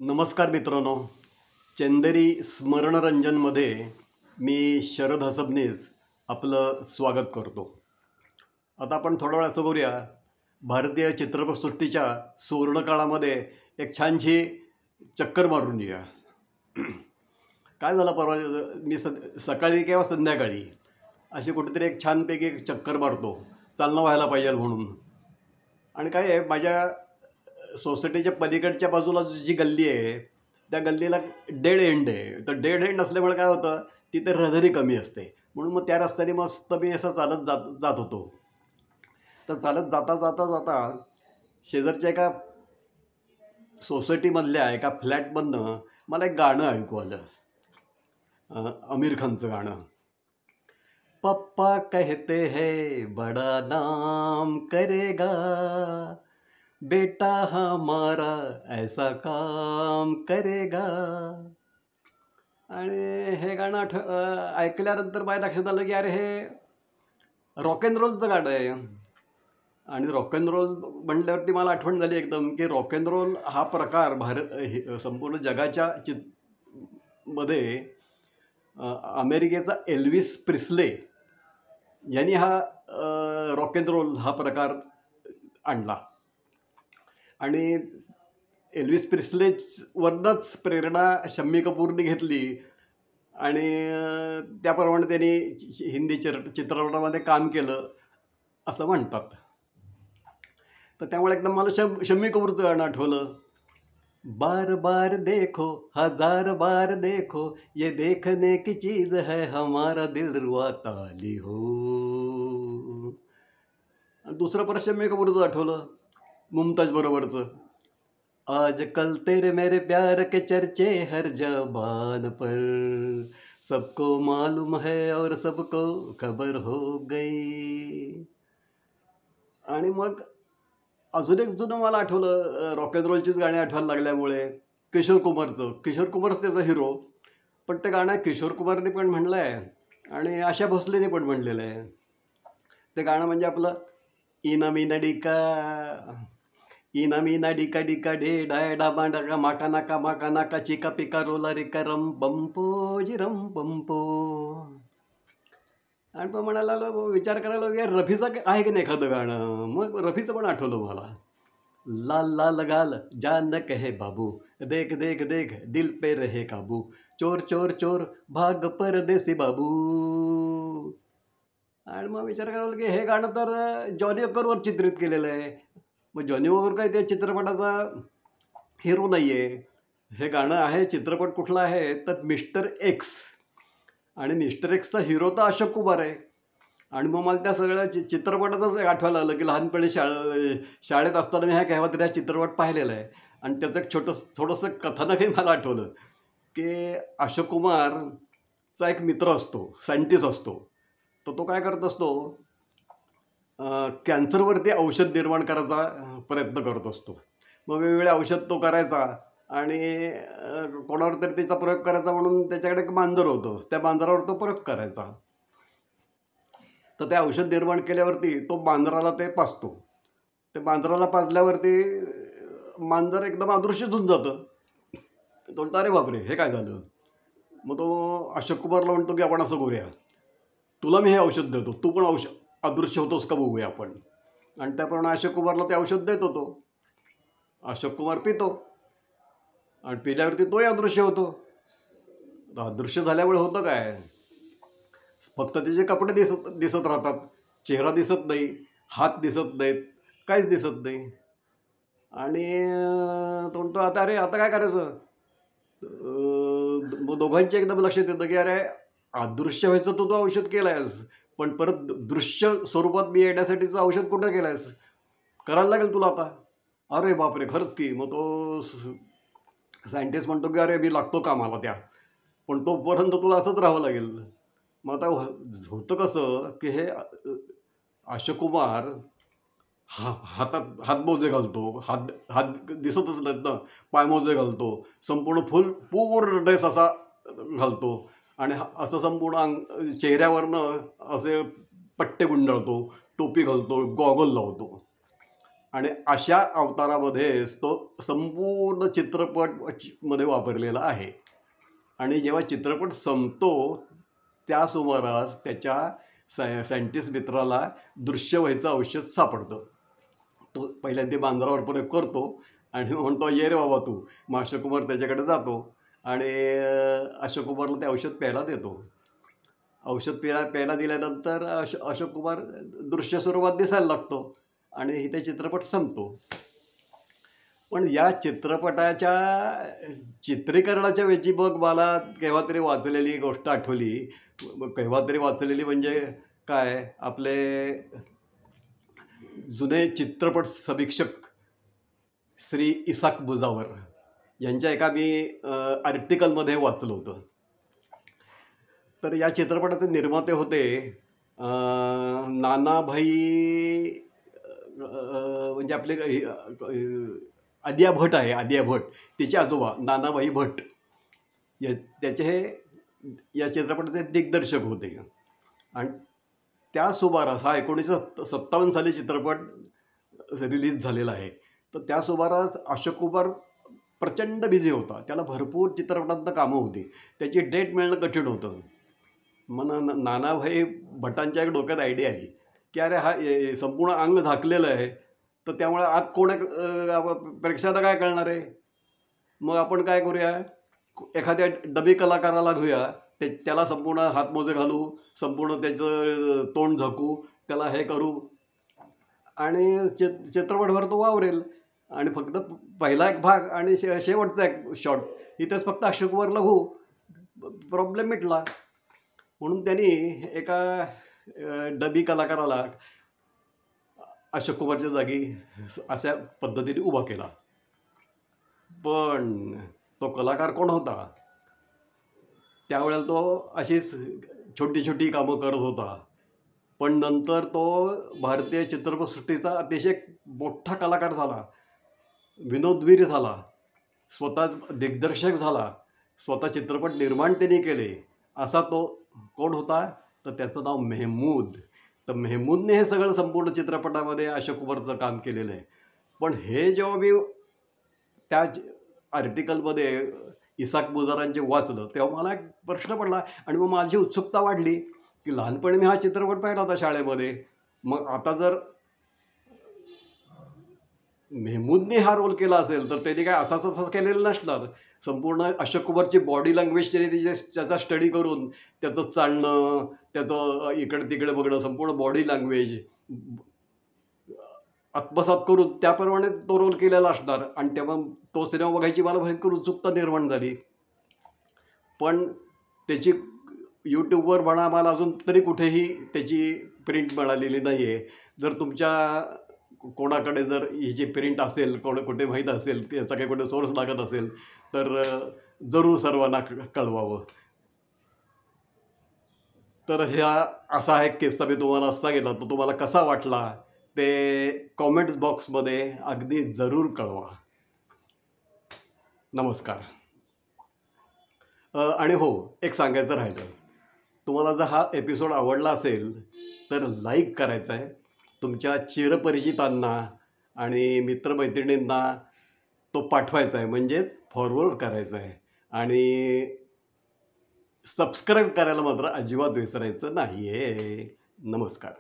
नमस्कार मित्रांनो, चंदेरी स्मरणरंजनमध्ये मी शरद हसबनीस आपलं स्वागत करतो. आता आपण थोडा वेळ असं करूया, भारतीय चित्रपटसृष्टीच्या सुवर्णकाळामध्ये एक छानशी चक्कर मारून येऊया. काय झालं परवा मी सकाळी किंवा संध्याकाळी अशी कुठेतरी एक छानपैकी एक चक्कर मारतो, चालणं व्हायला पाहिजे म्हणून. आणि काय आहे, माझ्या सोसायटीच्या पलीकडच्या बाजूला जी गल्ली आहे त्या गल्लीला डेड एंड आहे. तर डेड एंड असल्यामुळे काय होतं, तिथे रहदारी कमी असते. म्हणून मग त्या रस्त्याने मस्त मी असं चालत जात होतो. तर चालत जाता जाता जाता शेजारच्या एका सोसायटीमधल्या एका फ्लॅटमधनं मला एक गाणं ऐकू आलं, आमिर खानचं गाणं. पप्पा कहते हैं बड़ा नाम करेगा, बेटा हमारा ऐसा काम करेगा. आणि हे गाणं ऐकल्यानंतर माझ्या लक्षात आलं की अरे हे रॉक अँड रोलचं गाणं आहे. आणि रॉक अँड रोल म्हटल्यावरती मला आठवण झाली एकदम की रॉक अँड रोल हा प्रकार संपूर्ण जगाच्या मध्ये अमेरिकेचा एल्विस प्रिस्ले यांनी हा रॉक अँड रोल हा प्रकार आणला. आणि एल्विस प्रिस्लेवरनंच प्रेरणा शम्मी कपूरने घेतली आणि त्याप्रमाणे त्यांनी हिंदी चित्रपटामध्ये काम केलं असं म्हणतात. तर त्यामुळे एकदम मला शम्मी कपूरचं गाणं आठवलं. बार बार देखो हजार बार देखो, ये देखने की चीज है हमारा दिल रुआ ताली हो. दुसरं परत शम्मी कपूरचं आठवलं, मुमताज बरोबरचं. आज कल तेरे मेरे प्यार के चर्चे हर जबान पर, सबको मालूम है और सबको खबर हो गई. आणि मग अजून एक जुनं मला आठवलं, रॉक अँड रोलचीच गाणी आठवायला लागल्यामुळे किशोर कुमारच त्याचा हिरो. पण ते गाणं किशोर कुमारने पण म्हणलं आहे आणि आशा भोसलेने पण म्हणलेलं आहे. ते गाणं म्हणजे आपलं इना मीना डिका डिका डे डाय डाबा डाका माका नाका चिका पिका रोला रिका रम बंपो जिरम बंपो. आणि पण म्हणायला विचार करायला यार रफीचं आहे की नाही एखादं गाणं. मग रफीचं पण आठवलं मला. लाल लाल गाल जान कहे बाबू, देख देख देख दिल पे रहे काबू, चोर चोर चोर भाग परदेसी बाबू. आणि मग विचार करायला की हे गाणं तर जॉनी वॉकरवर चित्रित केलेलं आहे. मग जॉनी वॉकर काय त्या चित्रपटाचा हिरो नाही आहे. हे गाणं आहे, चित्रपट कुठला आहे तर मिस्टर एक्स. आणि मिस्टर एक्सचा हिरो तर अशोक कुमार आहे. आणि मग मला त्या सगळ्या चित्रपटाचंच आठवायला आलं की लहानपणी शाळेत असताना मी केव्हा तरी हा चित्रपट पाहिलेला आहे. आणि त्याचं एक थोडंसं कथानकही मला आठवलं की अशोक कुमारचा एक मित्र असतो, सायंटिस्ट असतो. तर तो काय करत असतो, कॅन्सरवरती औषध निर्माण करायचा प्रयत्न करत असतो. मग वेगवेगळे औषध तो करायचा आणि कोणावर तरी त्याचा प्रयोग करायचा म्हणून त्याच्याकडे एक मांजर होतं, त्या मांजरावर तो प्रयोग करायचा. तर ते औषध निर्माण केल्यावरती तो मांजराला ते पाजतो. ते मांजराला पाजल्यावरती मांजर एकदम अदृश्यच होऊन जातं. तो म्हणतो अरे बापरे हे काय झालं. मग तो अशोक कुमारला म्हणतो की आपण असं करूया, तुला मी हे औषध देतो, तू पण अदृश्य होतोस का बघूया आपण. आणि त्याप्रमाणे अशोक कुमारला ते औषध देत होतो. अशोक कुमार पितो आणि पिल्यावरती तोही अदृश्य होतो. अदृश्य झाल्यामुळे होतं काय, फक्त त्याचे कपडे दिसत राहतात, चेहरा दिसत नाही, हात दिसत नाहीत, काहीच दिसत नाही. आणि तो म्हणतो आता अरे आता काय करायचं. मग दोघांच्या एकदम लक्षात येतं की अरे अदृश्य व्हायचं तू औषध केलं आहेस, पण परत दृश्य स्वरूपात मी येण्यासाठीचं औषध कुठं केलं आहेस, करायला लागेल तुला आता. अरे बापरे खरंच की. मग तो सायंटिस्ट म्हणतो की अरे मी लागतो कामाला त्या, पण तोपर्यंत तुला असंच राहावं लागेल. मग आता होतं कसं की हे अशोक कुमार हातात हातमोजे घालतो, हात दिसतच नाहीत ना, पायमोजे घालतो, संपूर्ण पूर्ण ड्रेस असा घालतो आणि असं संपूर्ण चेहऱ्यावरनं असे पट्टे गुंडाळतो, टोपी घालतो, गॉगल लावतो. आणि अशा अवतारामध्येच तो संपूर्ण चित्रपटमध्ये वापरलेला आहे. आणि जेव्हा चित्रपट संपतो त्या सुमारास त्याच्या सायंटिस्ट मित्राला दृश्य व्हायचं औषध सापडतं. तो पहिल्यांदा मांजरावर प्रयोग करतो आणि म्हणतो ये रे बाबा तू. मग अशोक कुमार त्याच्याकडे जातो आणि अशोक कुमारला ते औषध प्यायला देतो. औषध प्यायला दिल्यानंतर अशोक कुमार दृश्य स्वरूपात दिसायला लागतो आणि ते चित्रपट संपतो. पण या चित्रपटाच्या चित्रीकरणाच्या वेळी बघ मला केव्हा तरी वाचलेली गोष्ट आठवली. केव्हा तरी वाचलेली म्हणजे काय, आपले जुने चित्रपट समीक्षक श्री इसाक बुजावर यांच्या एका मी आर्टिकलमध्ये वाचलं होतं. तर या चित्रपटाचे निर्माते होते नानाभाई, म्हणजे आपले आलिया भट आहे, आलिया भट तिचे आजोबा नानाभाई भट त्याचे हे या चित्रपटाचे दिग्दर्शक होते. आणि त्या सुमारास हा 1957 साली चित्रपट रिलीज झालेला आहे. तर त्या सुमारास अशोक कुमार प्रचंड बिझी होता. त्याला भरपूर चित्रपटांत कामं होती. त्याची डेट मिळणं कठीण होतं. मग नानाभाई भटांच्या एक डोक्यात आयडिया आली की अरे हा संपूर्ण अंग झाकलेलं आहे, तर त्यामुळे आत कोण प्रेक्षकाला काय कळणार आहे. मग आपण काय करूया, एखाद्या डबी कलाकाराला घेऊया, त्याला संपूर्ण हातमोजे घालू, संपूर्ण त्याचं तोंड झाकू, त्याला हे करू आणि चित्रपटभर तो वावरेल. आणि फक्त पहिला एक भाग आणि शेवटचा एक शॉट इथेच फक्त अशोक कुमारला हो, प्रॉब्लेम मिटला. म्हणून त्यांनी एका डबी कलाकाराला अशोक कुमारच्या जागी अशा पद्धतीने उभा केला. पण तो कलाकार कोण होता, त्यावेळेला तो अशीच छोटी छोटी कामं करत होता. पण नंतर तो भारतीय चित्रपटसृष्टीचा अतिशय मोठा कलाकार झाला, विनोदवीर झाला, स्वतः दिग्दर्शक झाला, स्वतः चित्रपट निर्माण त्यांनी केले. असा तो कोण होता, तर त्याचं नाव मेहमूद. तर मेहमूदने हे सगळं संपूर्ण चित्रपटामध्ये अशोक कुमारचं काम केलेलं आहे. पण हे जेव्हा मी त्या आर्टिकलमध्ये इसाक बुजारांचे वाचलं तेव्हा मला एक प्रश्न पडला आणि मग माझी उत्सुकता वाढली की लहानपणी मी हा चित्रपट पाहिला होता शाळेमध्ये. मग आता जर मेहमूदने हा रोल केला असेल तर त्यांनी काय असाच केलेलं नसणार. संपूर्ण अशोक कुमारची बॉडी लँग्वेज त्यांनी त्याचा स्टडी करून त्याचं चालणं, त्याचं इकडे तिकडे बघणं, संपूर्ण बॉडी लँग्वेज आत्मसात करून त्याप्रमाणे तो रोल केलेला असणार. आणि तेव्हा तो सिनेमा बघायची मला भयंकर उत्सुकता निर्माण झाली. पण त्याची यूट्यूबवर म्हणा मला अजून तरी कुठेही त्याची प्रिंट मिळालेली नाही आहे. जर तुमच्या कोणाकडे जर हिची प्रिंट असेल, कुठे माहीत असेल, याचा काही कुठे सोर्स लागत असेल तर जरूर सर्वांना कळवावं. तर ह्या असा एक किस्सा मी तुम्हाला सांगितला. तो तुम्हाला कसा वाटला ते कॉमेंट्स बॉक्समध्ये अगदी जरूर कळवा. नमस्कार. आणि हो, एक सांगायचं राहिलं, तुम्हाला जर हा एपिसोड आवडला असेल तर लाईक करायचा आहे, तुमच्या चिरपरिचितांना आणि मित्रमैत्रिणींना तो पाठवायचा आहे, म्हणजेच फॉरवर्ड करायचा आहे. आणि सबस्क्राईब करायला मात्र अजिबात विसरायचं नाही आहे. नमस्कार.